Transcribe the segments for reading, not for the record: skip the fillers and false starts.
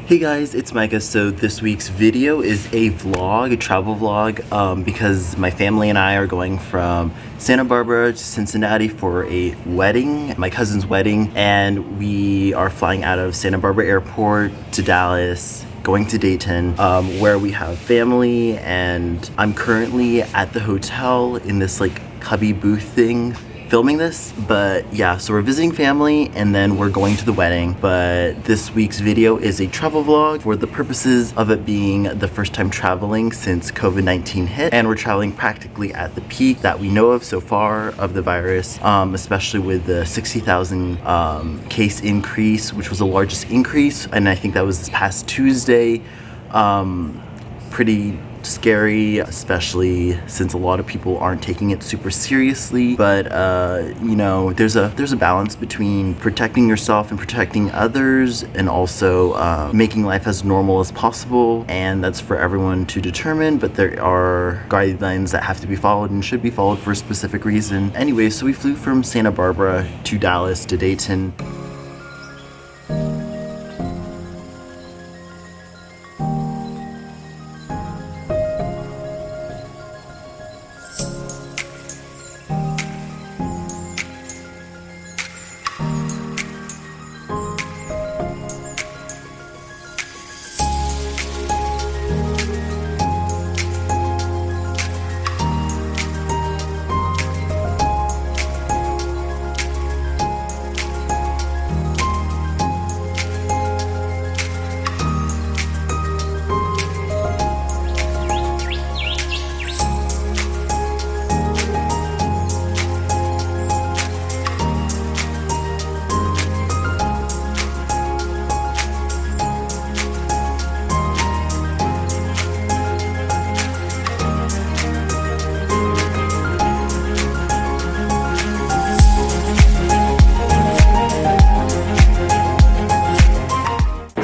Hey guys, it's Micah. So this week's video is a vlog, a travel vlog, because my family and I are going from Santa Barbara to Cincinnati for a wedding, my cousin's wedding, and we are flying out of Santa Barbara Airport to Dallas, going to Dayton, where we have family, and I'm currently at the hotel in this like cubby booth thing filming this. But yeah, so we're visiting family and then we're going to the wedding. But this week's video is a travel vlog for the purposes of it being the first time traveling since COVID-19 hit, and we're traveling practically at the peak that we know of so far of the virus, especially with the 60,000 case increase, which was the largest increase, and I think that was this past Tuesday. Pretty scary, especially since a lot of people aren't taking it super seriously. But you know, there's a balance between protecting yourself and protecting others, and also making life as normal as possible, and that's for everyone to determine. But there are guidelines that have to be followed and should be followed for a specific reason. Anyway, so we flew from Santa Barbara to Dallas to Dayton.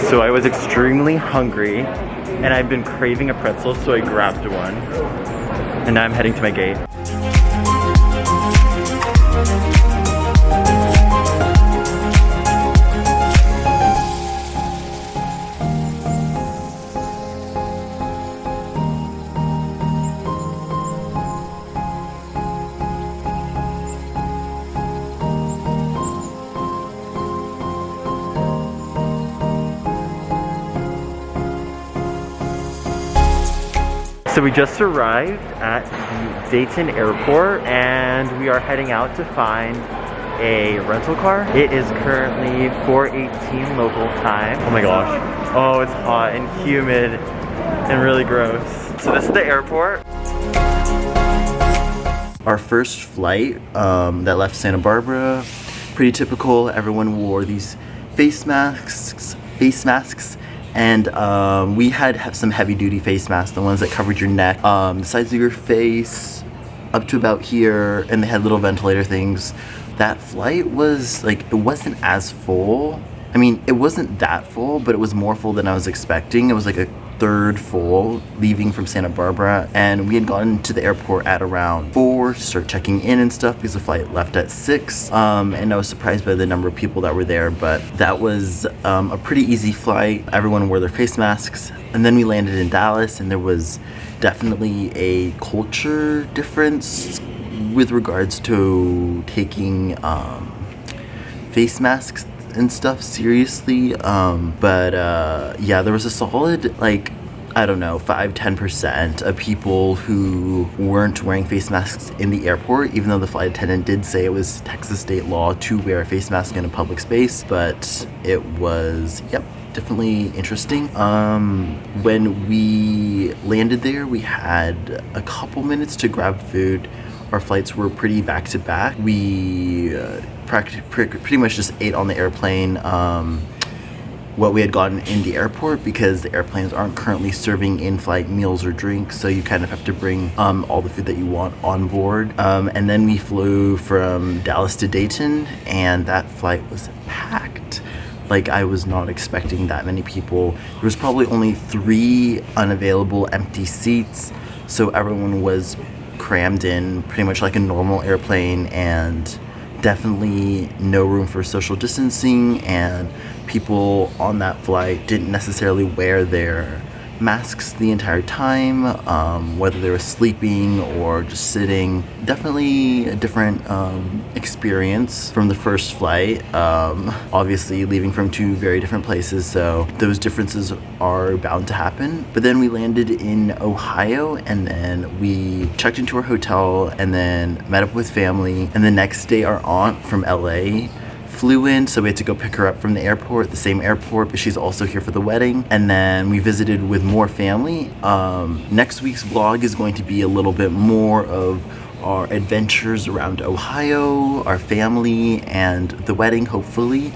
So I was extremely hungry and I've been craving a pretzel, so I grabbed one. And now I'm heading to my gate. So we just arrived at the Dayton airport and we are heading out to find a rental car. It is currently 4:18 local time. Oh my gosh. Oh, it's hot and humid and really gross. So this is the airport. Our first flight that left Santa Barbara, pretty typical. Everyone wore these face masks. And we had some heavy duty face masks, the ones that covered your neck, the sides of your face, up to about here, and they had little ventilator things. That flight was like, it wasn't as full. I mean, it wasn't that full, but it was more full than I was expecting. It was like a third full leaving from Santa Barbara, and we had gotten to the airport at around 4 to start checking in and stuff because the flight left at 6, and I was surprised by the number of people that were there. But that was a pretty easy flight. Everyone wore their face masks, and then we landed in Dallas, and there was definitely a culture difference with regards to taking face masks and stuff seriously. Yeah, there was a solid, like, I don't know, 5-10% of people who weren't wearing face masks in the airport, even though the flight attendant did say it was Texas state law to wear a face mask in a public space. But it was, yep, definitely interesting. When we landed there, we had a couple minutes to grab food. Our flights were pretty back to back. We pretty much just ate on the airplane what we had gotten in the airport, because the airplanes aren't currently serving in-flight meals or drinks, so you kind of have to bring all the food that you want on board. And then we flew from Dallas to Dayton, and that flight was packed. Like, I was not expecting that many people. There was probably only 3 unavailable empty seats, so everyone was crammed in pretty much like a normal airplane, and definitely no room for social distancing, and people on that flight didn't necessarily wear their masks the entire time, whether they were sleeping or just sitting. Definitely a different experience from the first flight. Obviously leaving from two very different places, so those differences are bound to happen. But then we landed in Ohio, and then we checked into our hotel and then met up with family. And the next day our aunt from LA flew in, so we had to go pick her up from the airport, the same airport, but she's also here for the wedding. And then we visited with more family. Next week's vlog is going to be a little bit more of our adventures around Ohio, our family, and the wedding, hopefully.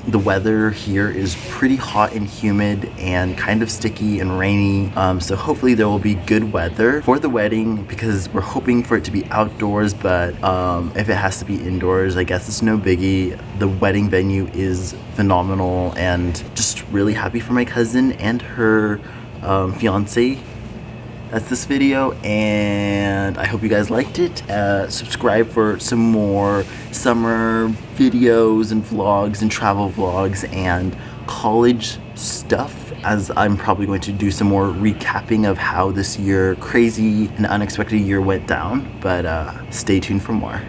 The weather here is pretty hot and humid and kind of sticky and rainy, so hopefully there will be good weather for the wedding, because we're hoping for it to be outdoors, but if it has to be indoors, I guess it's no biggie. The wedding venue is phenomenal, and just really happy for my cousin and her fiance. That's this video, and I hope you guys liked it. Subscribe for some more summer videos and vlogs and travel vlogs and college stuff, as I'm probably going to do some more recapping of how this year, crazy and unexpected year, went down. But stay tuned for more.